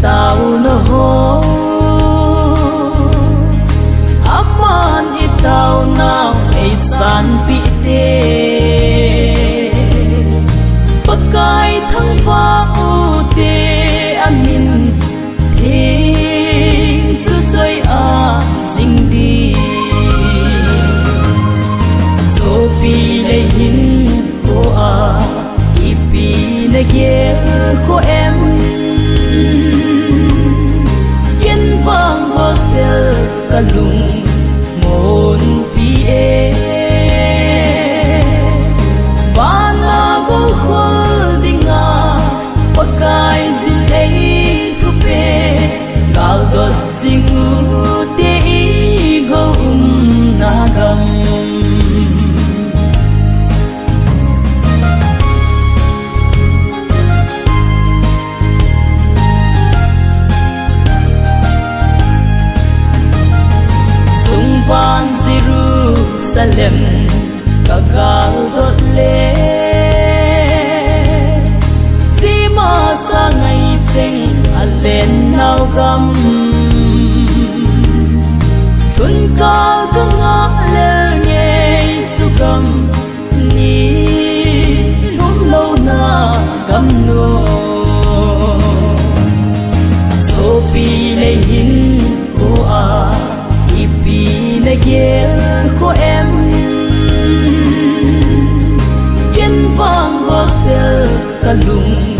tao no ho aman itao na ay san pi te pagkai thang va u te amin thing su choi a sing di so pi le hin ko a ipi le ge ko em yen vang hostel kalung mon pi e bana go holdinga pakai zin ei thu pe gal dot singu te I go nagam Van Jerusalem kagal dot le chi ma sa ngai cheng alen nau gam thun kal ka nga le nge chu gam ni lum lo na gam no so pi le hin ko a ipi le ge ko em yen vang hostel kalung